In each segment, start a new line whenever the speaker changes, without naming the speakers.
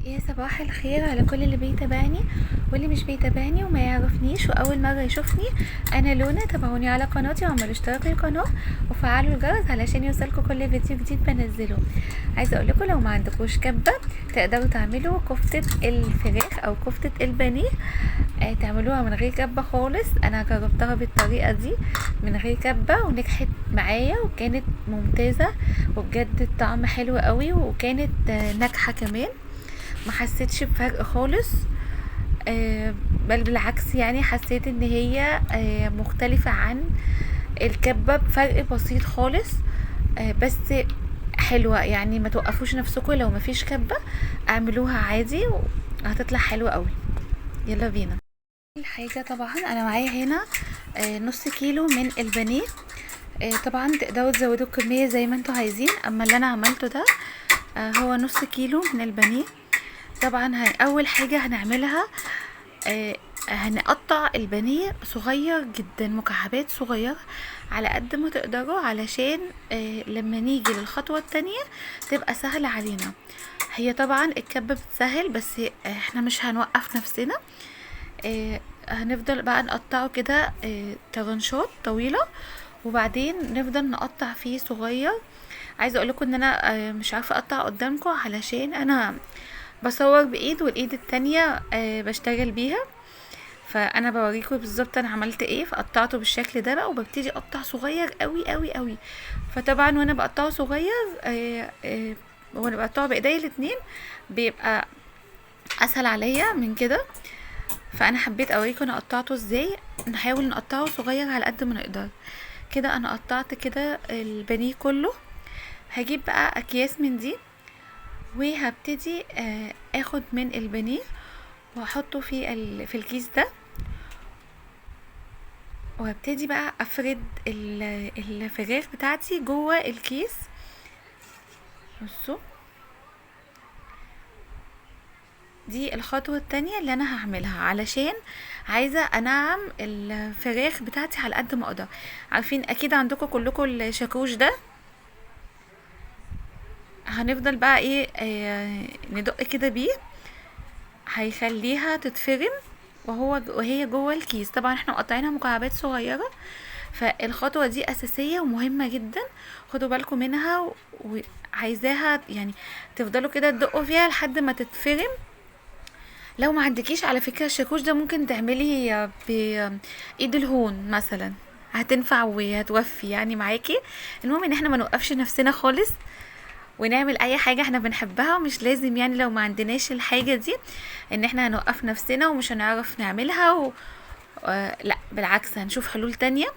يا صباح الخير على كل اللي بيتابعني واللي مش بيتابعني وما يعرفنيش واول مره يشوفني. انا لونا، تابعوني على قناتي واعملوا اشتراك للقناه وفعلوا الجرس علشان يوصلكوا كل فيديو جديد بنزله. عايزه اقول لكم لو ما عندكوش كبه تقدروا تعملوا كفته الفراخ او كفته البانيه. تعملوها من غير كبه خالص. انا جربتها بالطريقه دي من غير كبه ونجحت معايا وكانت ممتازه، وبجد الطعم حلو قوي وكانت ناجحه كمان. ما حسيتش بفرق خالص. بل بالعكس، يعني حسيت ان هي مختلفة عن الكبة بفرق بسيط خالص. بس حلوة، يعني ما توقفوش نفسكم لو ما فيش كبة، اعملوها عادي وهتطلع حلوة قوي. يلا بينا. اول حاجة طبعا انا معايا هنا نص كيلو من البانيه. طبعا تقدروا تزودوا الكمية زي ما انتوا عايزين، اما اللي انا عملته ده هو نص كيلو من البانيه. طبعا اول حاجة هنعملها هنقطع البانيه صغير جدا، مكعبات صغيرة على قد ما تقدروا، علشان لما نيجي للخطوة التانية تبقى سهلة علينا. هي طبعا الكبة بتسهل، بس احنا مش هنوقف نفسنا. هنفضل بقى نقطعه كده طرنشات طويلة، وبعدين نفضل نقطع فيه صغير. عايزه اقول لكم ان انا مش عارفه اقطع قدامكم علشان انا بصور بايد والايد التانية بشتغل بيها، فانا بوريكم بالظبط انا عملت ايه. فقطعته بالشكل ده بقى، وببتدي اقطع صغير قوي قوي قوي. فطبعا وانا بقطعه صغير وانا بقطعه بايديا الاتنين بيبقى اسهل عليا من كده. فانا حبيت اوريكم انا قطعته ازاي. نحاول نقطعه صغير على قد ما نقدر. كده انا قطعت كده البانيه كله. هجيب بقى اكياس من دي، وهبتدي اخد من البانيه واحطه في الكيس ده، وهبتدي بقى افرد الفراخ بتاعتي جوه الكيس. بصوا، دي الخطوة التانية اللي انا هعملها علشان عايزة انعم الفراخ بتاعتي على قد ما اقدر. عارفين اكيد عندكم كلكم الشاكوش ده. هنفضل بقى ايه ندق كده بيه، هيخليها تتفرم وهي جوه الكيس. طبعا احنا مقطعينها مكعبات صغيره، فالخطوه دي اساسيه ومهمه جدا. خدوا بالكم منها، وعايزاها يعني تفضلوا كده تدقوا فيها لحد ما تتفرم. لو ما عندكيش على فكره الشاكوش ده ممكن تعملي بايد الهون مثلا، هتنفع وهتوفي يعني معاكي. المهم ان احنا ما نوقفش نفسنا خالص ونعمل اي حاجة احنا بنحبها، ومش لازم يعني لو ما عندناش الحاجة دي ان احنا هنوقف نفسنا ومش هنعرف نعملها لا بالعكس، هنشوف حلول تانية.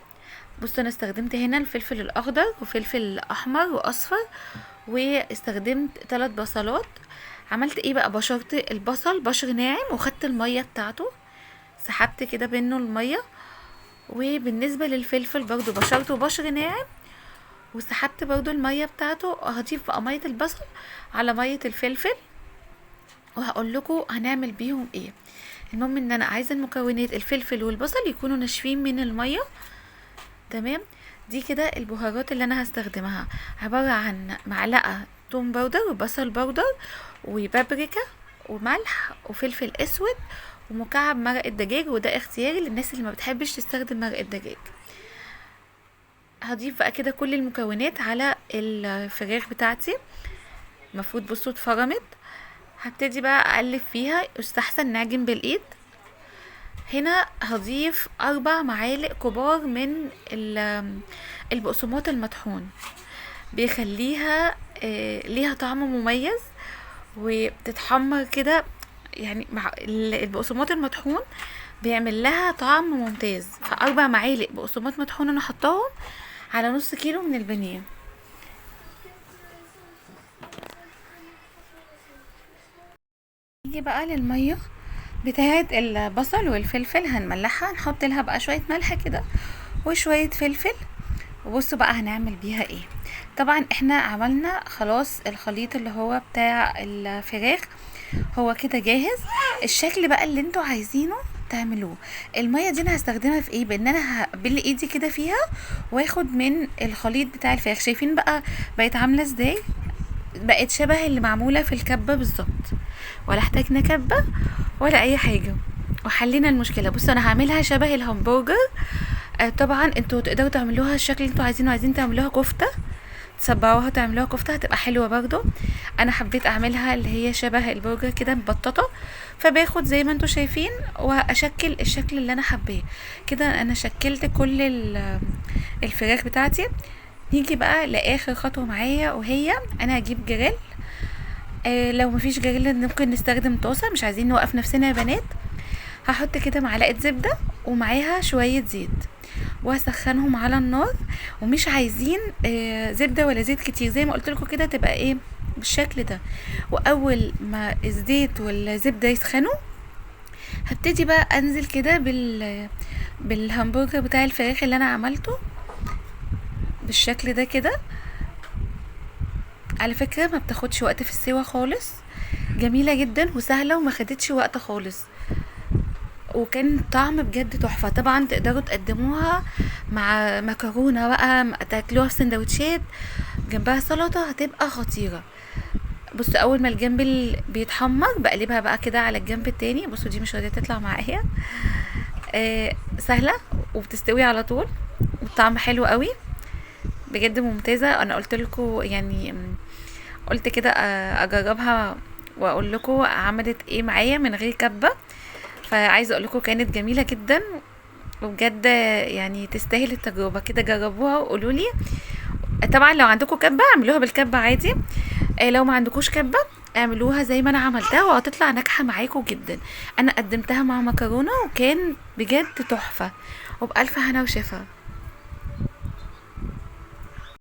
بصوا، انا استخدمت هنا الفلفل الاخضر وفلفل احمر واصفر، واستخدمت 3 بصلات. عملت ايه بقى؟ بشرت البصل بشر ناعم وخدت المية بتاعته، سحبت كده منه المية. وبالنسبة للفلفل برضو بشرته بشر ناعم وسحبت برضو المية بتاعته. هضيف بقى مية البصل على مية الفلفل، وهقول لكم هنعمل بيهم ايه. المهم ان انا عايزه المكونات الفلفل والبصل يكونوا ناشفين من الميه. تمام. دي كده البهارات اللي انا هستخدمها، عباره عن معلقه توم باودر وبصل باودر وبابريكا وملح وفلفل اسود ومكعب مرق الدجاج، وده اختياري للناس اللي ما بتحبش تستخدم مرق الدجاج. هضيف بقى كده كل المكونات على الفراخ بتاعتي. المفروض بصوا اتفرمت. هبتدي بقى اقلب فيها، يستحسن نعجن بالايد. هنا هضيف 4 معالق كبار من البقسماط المطحون، بيخليها ليها طعم مميز وبتتحمر كده. يعني مع البقسماط المطحون بيعمل لها طعم ممتاز. ف4 معالق بقسماط مطحون انا حطاهم على نص كيلو من البانيه. نيجي بقى للميه بتاعه البصل والفلفل، هنملحها، نحط لها بقى شويه ملح كده وشويه فلفل. وبصوا بقى هنعمل بيها ايه. طبعا احنا عملنا خلاص الخليط اللي هو بتاع الفراخ، هو كده جاهز. الشكل بقى اللي انتوا عايزينه تعملوه. الميه دي انا هستخدمها في ايه؟ بان انا هبل ايدي كده فيها واخد من الخليط بتاع الفراخ. شايفين بقى بقت عامله ازاي؟ بقت شبه اللي معموله في الكبه بالظبط. ولا احتاجنا كبة ولا اي حاجة، وحلينا المشكلة. بصوا انا هعملها شبه الهمبرجر. طبعا انتوا تقدروا تعملوها الشكل اللي انتوا عايزينه، عايزين تعملوها كفتة تصبعوها تعملوها كفتة هتبقى حلوة برضو. انا حبيت اعملها اللي هي شبه البرجر كده مبططة، فباخد زي ما انتوا شايفين واشكل الشكل اللي انا حباه كده. انا شكلت كل الفراخ بتاعتي. نيجي بقى لاخر خطوة معايا، وهي انا هجيب جريل. لو مفيش جريل ممكن نستخدم طاسة، مش عايزين نوقف نفسنا يا بنات. هحط كده معلقة زبدة ومعاها شوية زيت وهسخنهم على النار، ومش عايزين زبدة ولا زيت كتير، زي ما قلت لكم كده تبقى ايه بالشكل ده. واول ما الزيت والزبدة يسخنوا هبتدي بقى انزل كده بالهمبرجر بتاع الفراخ اللي انا عملته بالشكل ده كده. على فكرة ما بتاخدش وقت في السوا خالص، جميلة جدا وسهلة وما خدتش وقت خالص، وكان طعم بجد تحفة. طبعا تقدروا تقدموها مع مكرونة بقى، تاكلوها في سندوتشات جنبها سلطة، هتبقى خطيرة. بصوا اول ما الجنب بيتحمر بقلبها بقى كده على الجنب التاني. بصوا دي مش راضية تطلع معايا. سهلة وبتستوي على طول، والطعم حلو قوي بجد ممتازة. انا قلت لكم يعني قلت كده اجربها واقول لكم عملت ايه معايا من غير كبة. فعايزه اقول لكم كانت جميله جدا وبجد يعني تستاهل التجربه كده. جربوها وقولوا لي. طبعا لو عندكم كبه اعملوها بالكبه عادي، لو ما عندكوش كبه اعملوها زي ما انا عملتها وهتطلع ناجحه معاكم جدا. انا قدمتها مع مكرونه وكان بجد تحفه، وبألف هنا وشفا.